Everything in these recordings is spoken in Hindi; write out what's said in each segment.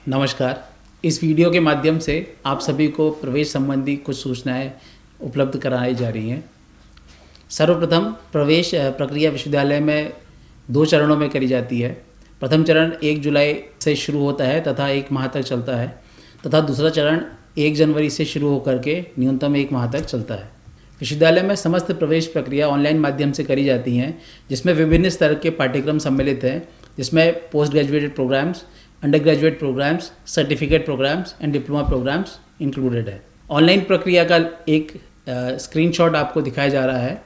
नमस्कार। इस वीडियो के माध्यम से आप सभी को प्रवेश संबंधी कुछ सूचनाएं उपलब्ध कराई जा रही हैं। सर्वप्रथम प्रवेश प्रक्रिया विश्वविद्यालय में 2 चरणों में करी जाती है। प्रथम चरण 1 जुलाई से शुरू होता है तथा 1 माह तक चलता है तथा दूसरा चरण 1 जनवरी से शुरू होकर के न्यूनतम 1 माह तक चलता है। विश्वविद्यालय में समस्त प्रवेश प्रक्रिया ऑनलाइन माध्यम से करी जाती हैं, जिसमें विभिन्न स्तर के पाठ्यक्रम सम्मिलित हैं, जिसमें post graduated programmes, under graduate programmes, certificate programmes and diploma programmes included है। ऑनलाइन प्रक्रिया का एक स्क्रीनशॉट आपको दिखाया जा रहा है।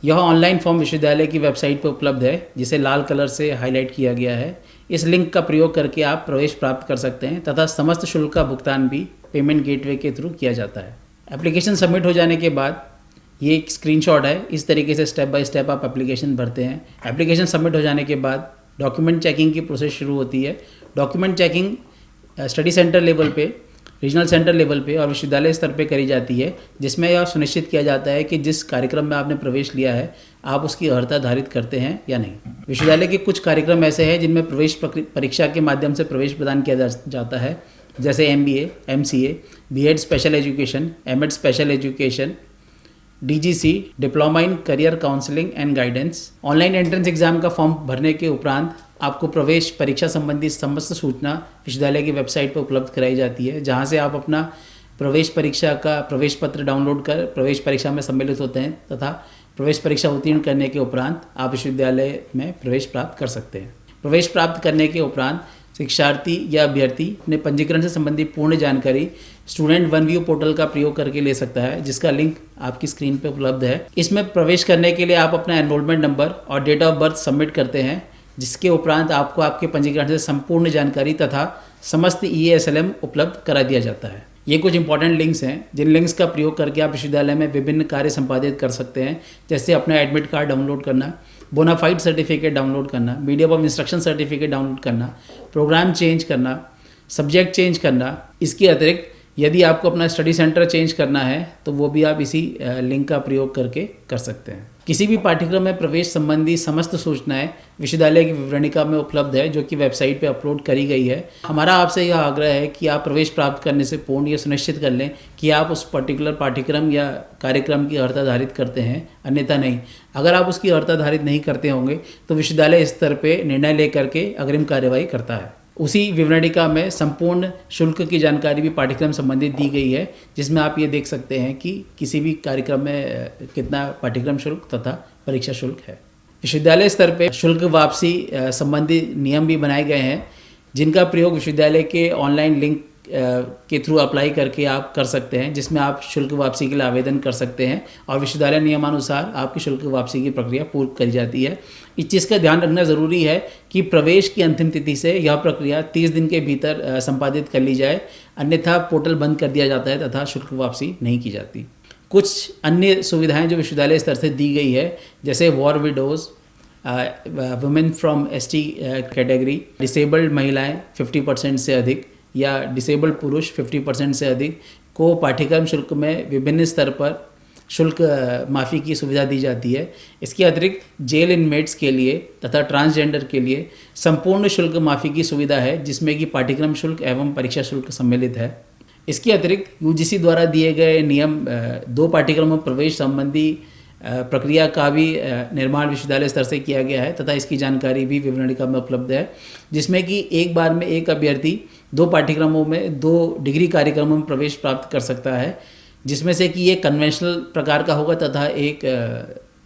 यह ऑनलाइन फॉर्म विश्वविद्यालय की वेबसाइट पर उपलब्ध है, जिसे लाल कलर से हाईलाइट किया गया है। इस लिंक का प्रयोग करके आप प्रवेश प्राप्त कर सकते हैं तथा समस्त शुल्क का भुगतान भी पेमेंट गेटवे के थ्रू किया जाता है। एप्लीकेशन सबमिट हो जाने के बाद ये एक स्क्रीनशॉट है। इस तरीके से स्टेप बाय स्टेप आप एप्लीकेशन भरते हैं। एप्लीकेशन सबमिट हो जाने के बाद डॉक्यूमेंट चेकिंग की प्रोसेस शुरू होती है। Document checking study centre level पे, रीजनल सेंटर लेवल पे और विश्वविद्यालय स्तर पे करी जाती है, जिसमें यह सुनिश्चित किया जाता है कि जिस कार्यक्रम में आपने प्रवेश लिया है आप उसकी अर्हता धारित करते हैं या नहीं। विश्वविद्यालय के कुछ कार्यक्रम ऐसे हैं जिनमें प्रवेश परीक्षा के माध्यम से प्रवेश प्रदान किया जाता है, जैसे MBA, MCA, B.Ed special education, M.Ed special education, DGC diploma in career counselling and guidance. Online entrance exam का फॉर्म भरने के उपरांत आपको प्रवेश परीक्षा संबंधी समस्त सूचना विश्वविद्यालय की वेबसाइट पर उपलब्ध कराई जाती है, जहां से आप अपना प्रवेश परीक्षा का प्रवेश पत्र डाउनलोड कर प्रवेश परीक्षा में सम्मिलित होते हैं तथा प्रवेश परीक्षा उत्तीर्ण करने के उपरांत आप विश्वविद्यालय में प्रवेश प्राप्त कर सकते हैं। प्रवेश प्राप्त करने के उपरांत शिक्षार्थी या अभ्यर्थी अपने पंजीकरण से संबंधित पूर्ण जानकारी स्टूडेंट वन व्यू पोर्टल का प्रयोग करके ले सकता है, जिसका लिंक आपकी स्क्रीन पर उपलब्ध है। इसमें प्रवेश करने के लिए आप अपना एनरोलमेंट नंबर और डेट ऑफ बर्थ सबमिट करते हैं, जिसके उपरांत आपको आपके पंजीकरण से संपूर्ण जानकारी तथा समस्त EASLM उपलब्ध करा दिया जाता है। ये कुछ इंपॉर्टेंट लिंक्स हैं, जिन लिंक्स का प्रयोग करके आप विश्वविद्यालय में विभिन्न कार्य संपादित कर सकते हैं, जैसे अपना एडमिट कार्ड डाउनलोड करना, बोनाफाइड सर्टिफिकेट डाउनलोड करना, medium of instruction certificate download करना, प्रोग्राम चेंज करना, सब्जेक्ट चेंज करना। इसके अतिरिक्त यदि आपको अपना स्टडी सेंटर चेंज करना है तो वो भी आप इसी लिंक का प्रयोग करके कर सकते हैं। किसी भी पाठ्यक्रम में प्रवेश संबंधी समस्त सूचनाएं विश्वविद्यालय की विवरणिका में उपलब्ध है, जो कि वेबसाइट पे अपलोड करी गई है। हमारा आपसे यह आग्रह है कि आप प्रवेश प्राप्त करने से पूर्ण ये सुनिश्चित कर लें कि आप उस पर्टिकुलर पाठ्यक्रम या कार्यक्रम की अर्हता धारित करते हैं, अन्यथा नहीं। अगर आप उसकी अर्हता धारित नहीं करते होंगे तो विश्वविद्यालय स्तर पर निर्णय लेकर के अग्रिम कार्यवाही करता है। उसी विवरणिका में संपूर्ण शुल्क की जानकारी भी पाठ्यक्रम संबंधित दी गई है, जिसमें आप ये देख सकते हैं कि किसी भी कार्यक्रम में कितना पाठ्यक्रम शुल्क तथा परीक्षा शुल्क है। विश्वविद्यालय स्तर पे शुल्क वापसी संबंधी नियम भी बनाए गए हैं, जिनका प्रयोग विश्वविद्यालय के ऑनलाइन लिंक के थ्रू अप्लाई करके आप कर सकते हैं, जिसमें आप शुल्क वापसी के लिए आवेदन कर सकते हैं और विश्वविद्यालय नियमानुसार आपकी शुल्क वापसी की प्रक्रिया पूर्ण करी जाती है। इस चीज़ का ध्यान रखना ज़रूरी है कि प्रवेश की अंतिम तिथि से यह प्रक्रिया 30 दिन के भीतर संपादित कर ली जाए, अन्यथा पोर्टल बंद कर दिया जाता है तथा शुल्क वापसी नहीं की जाती। कुछ अन्य सुविधाएं जो विश्वविद्यालय स्तर से दी गई है, जैसे war widows, women from ST category, disabled महिलाएं 50% से अधिक या डिसेबल्ड पुरुष 50% से अधिक को पाठ्यक्रम शुल्क में विभिन्न स्तर पर शुल्क माफ़ी की सुविधा दी जाती है। इसके अतिरिक्त जेल इनमेट्स के लिए तथा ट्रांसजेंडर के लिए संपूर्ण शुल्क माफ़ी की सुविधा है, जिसमें कि पाठ्यक्रम शुल्क एवं परीक्षा शुल्क सम्मिलित है। इसके अतिरिक्त UGC द्वारा दिए गए नियम 2 पाठ्यक्रमों प्रवेश संबंधी प्रक्रिया का भी निर्माण विश्वविद्यालय स्तर से किया गया है तथा इसकी जानकारी भी विवरणिका में उपलब्ध है, जिसमें कि एक बार में एक अभ्यर्थी 2 पाठ्यक्रमों में 2 डिग्री कार्यक्रमों में प्रवेश प्राप्त कर सकता है, जिसमें से कि एक कन्वेंशनल प्रकार का होगा तथा एक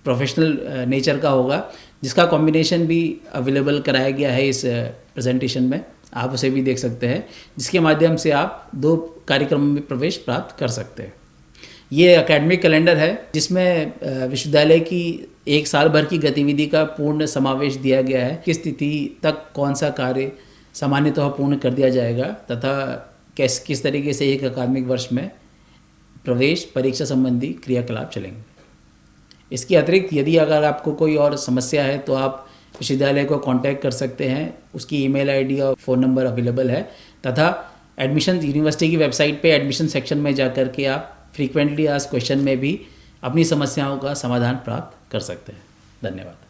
प्रोफेशनल नेचर का होगा, जिसका कॉम्बिनेशन भी अवेलेबल कराया गया है इस प्रेजेंटेशन में। आप उसे भी देख सकते हैं, जिसके माध्यम से आप 2 कार्यक्रमों में प्रवेश प्राप्त कर सकते हैं। ये एकेडमिक कैलेंडर है, जिसमें विश्वविद्यालय की 1 साल भर की गतिविधि का पूर्ण समावेश दिया गया है। किस तिथि तक कौन सा कार्य सामान्यतः पूर्ण कर दिया जाएगा तथा किस तरीके से एक अकादमिक वर्ष में प्रवेश परीक्षा संबंधी क्रियाकलाप चलेंगे। इसके अतिरिक्त यदि अगर आपको कोई और समस्या है तो आप विश्वविद्यालय को कांटेक्ट कर सकते हैं। उसकी ईमेल आईडी और फ़ोन नंबर अवेलेबल है तथा एडमिशन यूनिवर्सिटी की वेबसाइट पे एडमिशन सेक्शन में जाकर के आप फ्रीक्वेंटली आस्क्ड क्वेश्चन में भी अपनी समस्याओं का समाधान प्राप्त कर सकते हैं। धन्यवाद।